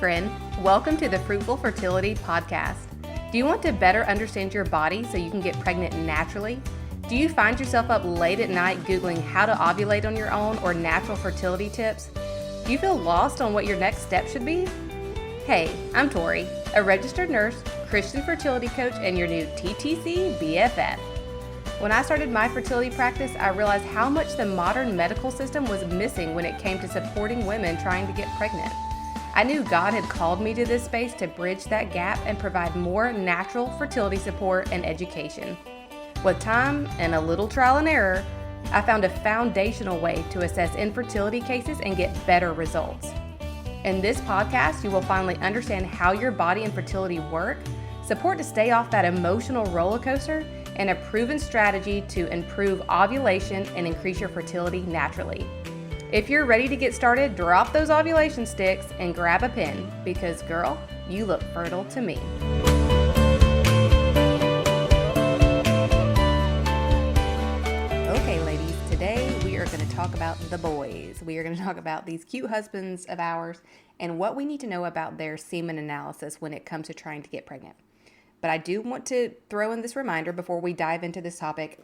friend. Welcome to the Fruitful Fertility Podcast. Do you want to better understand your body so you can get pregnant naturally? Do you find yourself up late at night Googling how to ovulate on your own or natural fertility tips? Do you feel lost on what your next step should be? Hey, I'm Tori, a registered nurse, Christian fertility coach, and your new TTC BFF. When I started my fertility practice, I realized how much the modern medical system was missing when it came to supporting women trying to get pregnant. I knew God had called me to this space to bridge that gap and provide more natural fertility support and education. With time and a little trial and error, I found a foundational way to assess infertility cases and get better results. In this podcast, you will finally understand how your body and fertility work, support to stay off that emotional roller coaster, and a proven strategy to improve ovulation and increase your fertility naturally. If you're ready to get started, drop those ovulation sticks and grab a pen because, girl, you look fertile to me. Okay, ladies, today we are going to talk about the boys. We are going to talk about these cute husbands of ours and what we need to know about their semen analysis when it comes to trying to get pregnant. But I do want to throw in this reminder before we dive into this topic,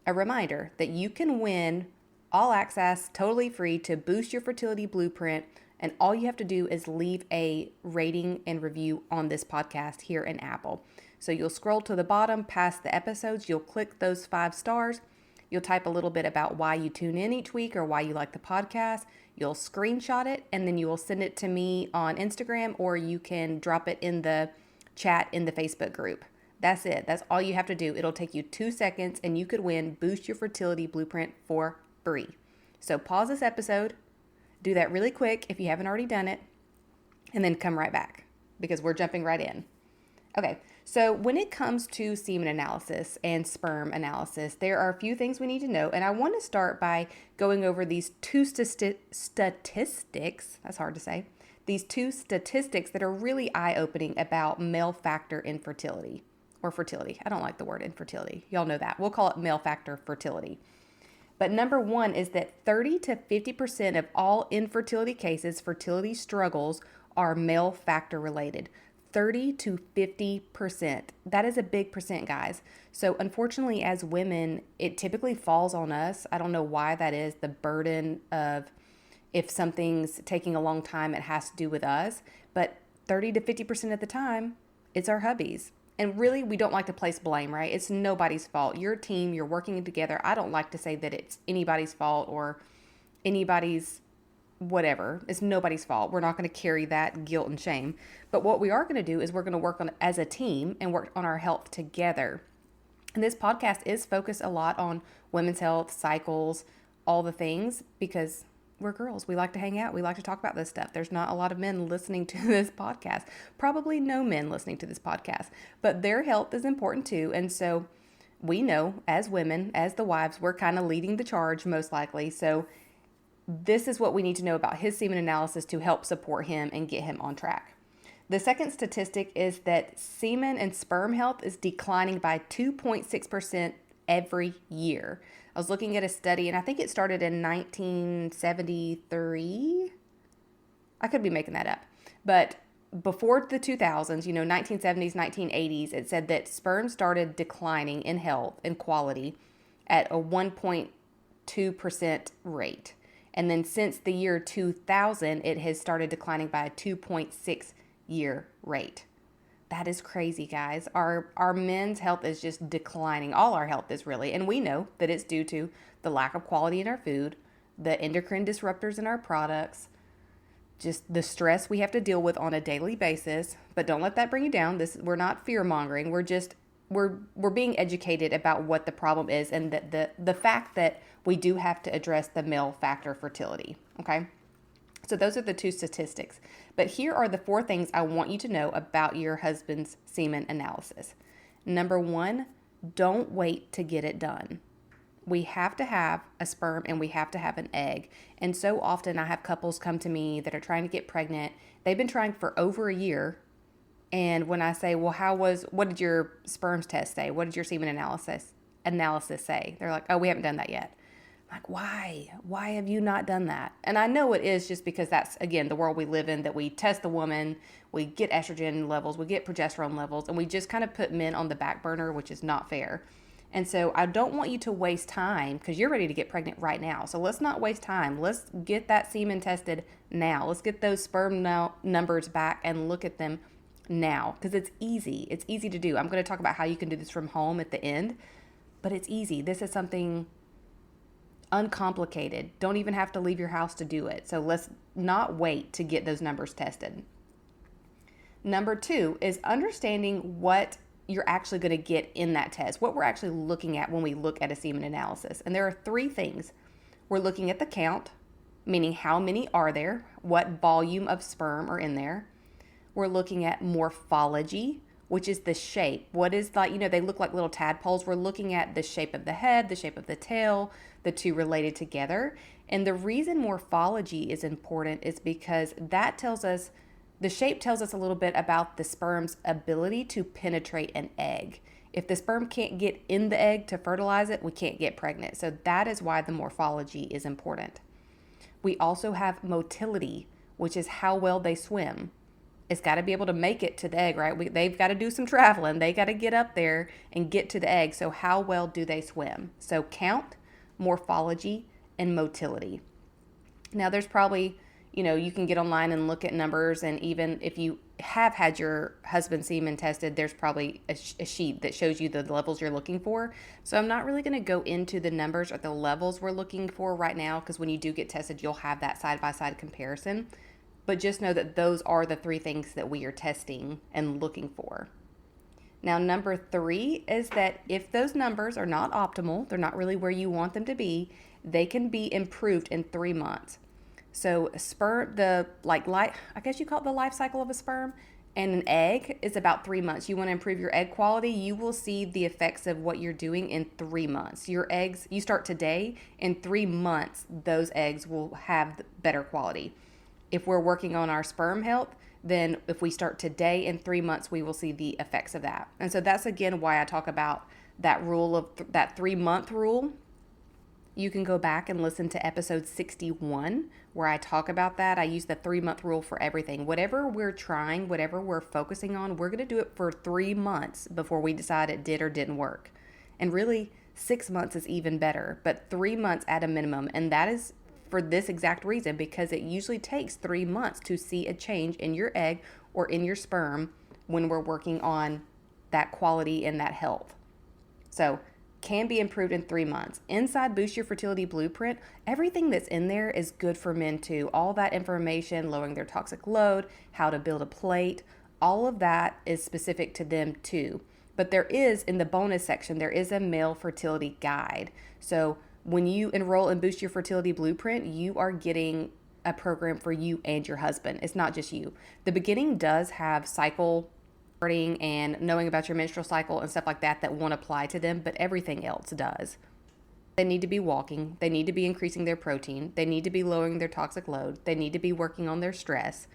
a reminder that you can win all access, totally free to boost your fertility blueprint. And all you have to do is leave a rating and review on this podcast here in Apple. So you'll scroll to the bottom past the episodes. You'll click those 5 stars. You'll type a little bit about why you tune in each week or why you like the podcast. You'll screenshot it and then you will send it to me on Instagram, or you can drop it in the chat in the Facebook group. That's it. That's all you have to do. It'll take you 2 seconds and you could win Boost Your Fertility Blueprint for free. So pause this episode, do that really quick if you haven't already done it, and then come right back because we're jumping right in. Okay, so when it comes to semen analysis and sperm analysis, there are a few things we need to know, and I want to start by going over these 2 statistics, that's hard to say, these 2 statistics that are really eye-opening about male factor infertility, or fertility. I don't like the word infertility. Y'all know that. We'll call it male factor fertility. But number 1 is that 30 to 50% of all infertility cases, fertility struggles, are male factor related. 30 to 50%. That is a big percent, guys. So unfortunately, as women, it typically falls on us. I don't know why that is, the burden of if something's taking a long time, it has to do with us. But 30 to 50% of the time, it's our hubbies. And really, we don't like to place blame, right? It's nobody's fault. Your team, you're working together. I don't like to say that it's anybody's fault or anybody's whatever. It's nobody's fault. We're not going to carry that guilt and shame. But what we are going to do is we're going to work on as a team and work on our health together. And this podcast is focused a lot on women's health, cycles, all the things, because we're girls. We like to hang out. We like to talk about this stuff. There's not a lot of men listening to this podcast. Probably no men listening to this podcast. But their health is important too. And so we know as women, as the wives, we're kind of leading the charge most likely. So this is what we need to know about his semen analysis to help support him and get him on track. The second statistic is that semen and sperm health is declining by 2.6% every year. I was looking at a study, and I think it started in 1973. I could be making that up. But before the 2000s, 1970s, 1980s, it said that sperm started declining in health and quality at a 1.2% rate. And then since the year 2000, it has started declining by a 2.6 year rate. That is crazy, guys. Our men's health is just declining. All our health is really. And we know that it's due to the lack of quality in our food, the endocrine disruptors in our products, just the stress we have to deal with on a daily basis. But don't let that bring you down. We're not fear-mongering. We're being educated about what the problem is and the fact that we do have to address the male factor fertility. Okay? So those are the 2 statistics. But here are the 4 things I want you to know about your husband's semen analysis. Number 1, don't wait to get it done. We have to have a sperm and we have to have an egg. And so often I have couples come to me that are trying to get pregnant. They've been trying for over a year. And when I say, well, what did your sperms test say? What did your semen analysis say? They're like, oh, we haven't done that yet. Like, why? Why have you not done that? And I know it is just because that's, again, the world we live in, that we test the woman, we get estrogen levels, we get progesterone levels, and we just kind of put men on the back burner, which is not fair. And so I don't want you to waste time because you're ready to get pregnant right now. So let's not waste time. Let's get that semen tested now. Let's get those sperm numbers back and look at them now because it's easy. It's easy to do. I'm going to talk about how you can do this from home at the end, but it's easy. This is something uncomplicated. Don't even have to leave your house to do it. So let's not wait to get those numbers tested. Number 2 is understanding what you're actually going to get in that test, what we're actually looking at when we look at a semen analysis. And there are 3 things. We're looking at the count, meaning how many are there, what volume of sperm are in there. We're looking at morphology, which is the shape. What is like, they look like little tadpoles. We're looking at the shape of the head, the shape of the tail, the two related together. And the reason morphology is important is because that tells us, the shape tells us a little bit about the sperm's ability to penetrate an egg. If the sperm can't get in the egg to fertilize it, we can't get pregnant. So that is why the morphology is important. We also have motility, which is how well they swim. It's got to be able to make it to the egg, right? They've got to do some traveling. They got to get up there and get to the egg. So how well do they swim? So count, morphology, and motility. Now there's probably, you can get online and look at numbers, and even if you have had your husband's semen tested, there's probably a sheet that shows you the levels you're looking for. So I'm not really going to go into the numbers or the levels we're looking for right now, because when you do get tested, you'll have that side-by-side comparison. But just know that those are the 3 things that we are testing and looking for. Now, number 3 is that if those numbers are not optimal, they're not really where you want them to be, they can be improved in 3 months. So sperm, I guess you call it the life cycle of a sperm, and an egg is about 3 months. You want to improve your egg quality, you will see the effects of what you're doing in 3 months. Your eggs, you start today, in 3 months, those eggs will have better quality. If we're working on our sperm health, then if we start today, in 3 months, we will see the effects of that. And so that's, again, why I talk about that rule of that 3-month rule. You can go back and listen to episode 61 where I talk about that. I use the 3-month rule for everything. Whatever we're trying, whatever we're focusing on, we're going to do it for 3 months before we decide it did or didn't work. And really, 6 months is even better, but 3 months at a minimum. And that is for this exact reason, because it usually takes 3 months to see a change in your egg or in your sperm when we're working on that quality and that health. So can be improved in 3 months. Inside Boost Your Fertility Blueprint, everything that's in there is good for men too. All that information, lowering their toxic load, how to build a plate, all of that is specific to them too. But there is, in the bonus section, there is a male fertility guide. So when you enroll in Boost Your Fertility Blueprint, you are getting a program for you and your husband. It's not just you. The beginning does have cycle charting and knowing about your menstrual cycle and stuff like that won't apply to them, but everything else does. They need to be walking. They need to be increasing their protein. They need to be lowering their toxic load. They need to be working on their stress.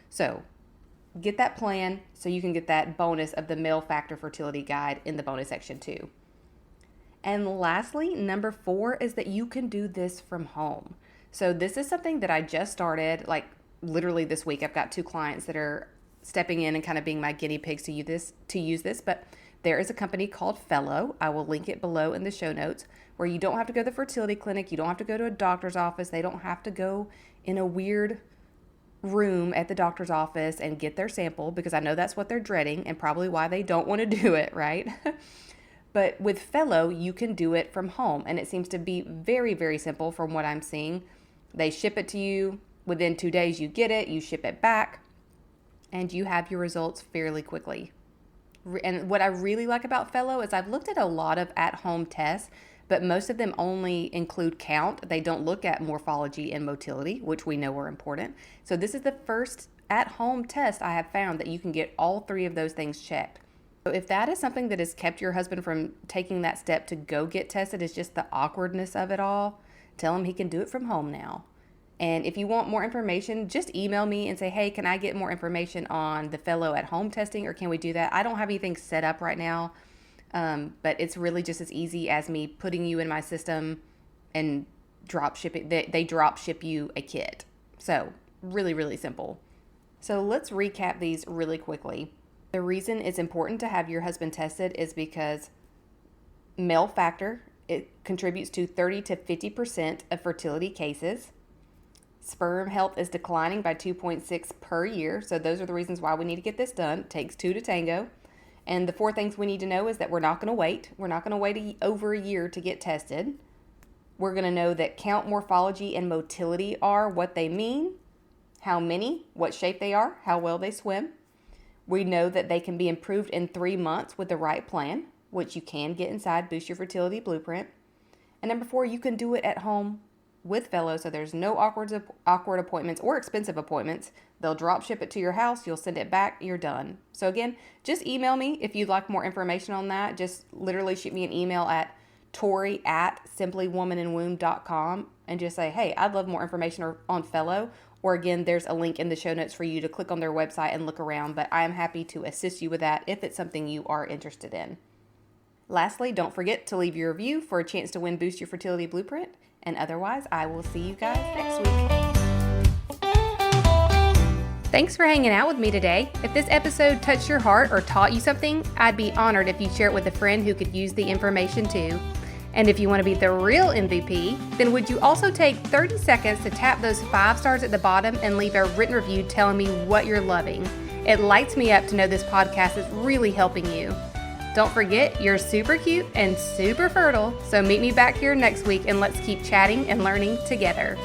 So get that plan so you can get that bonus of the Male Factor Fertility Guide in the bonus section too. And lastly, number 4 is that you can do this from home. So this is something that I just started, like literally this week. I've got 2 clients that are stepping in and kind of being my guinea pigs to use this. But there is a company called Fellow. I will link it below in the show notes, where you don't have to go to the fertility clinic. You don't have to go to a doctor's office. They don't have to go in a weird room at the doctor's office and get their sample, because I know that's what they're dreading and probably why they don't want to do it, right? But with Fellow, you can do it from home, and it seems to be very, very simple from what I'm seeing. They ship it to you. Within 2 days, you get it, you ship it back, and you have your results fairly quickly. And what I really like about Fellow is I've looked at a lot of at-home tests, but most of them only include count. They don't look at morphology and motility, which we know are important. So this is the first at-home test I have found that you can get all 3 of those things checked. So if that is something that has kept your husband from taking that step to go get tested, is just the awkwardness of it all, tell him he can do it from home now. And if you want more information, just email me and say, hey, can I get more information on the Fellow at home testing, or can we do that? I don't have anything set up right now, but it's really just as easy as me putting you in my system and drop ship it. They drop ship you a kit. So really, really simple. So let's recap these really quickly. The reason it's important to have your husband tested is because male factor, it contributes to 30 to 50% of fertility cases. Sperm health is declining by 2.6 per year. So those are the reasons why we need to get this done. It takes 2 to tango. And the 4 things we need to know is that we're not going to wait. We're not going to wait over a year to get tested. We're going to know that count, morphology, and motility are what they mean, how many, what shape they are, how well they swim. We know that they can be improved in 3 months with the right plan, which you can get inside Boost Your Fertility Blueprint. And number 4, you can do it at home with fellows, so there's no awkward appointments or expensive appointments. They'll drop ship it to your house. You'll send it back. You're done. So again, just email me if you'd like more information on that. Just literally shoot me an email at tori@simplywomanandwomb.com and just say, hey, I'd love more information on fellow. Or again, there's a link in the show notes for you to click on their website and look around. But I am happy to assist you with that if it's something you are interested in. Lastly, don't forget to leave your review for a chance to win Boost Your Fertility Blueprint. And otherwise, I will see you guys next week. Thanks for hanging out with me today. If this episode touched your heart or taught you something, I'd be honored if you share it with a friend who could use the information too. And if you want to be the real MVP, then would you also take 30 seconds to tap those 5 stars at the bottom and leave a written review telling me what you're loving? It lights me up to know this podcast is really helping you. Don't forget, you're super cute and super fertile, so meet me back here next week and let's keep chatting and learning together.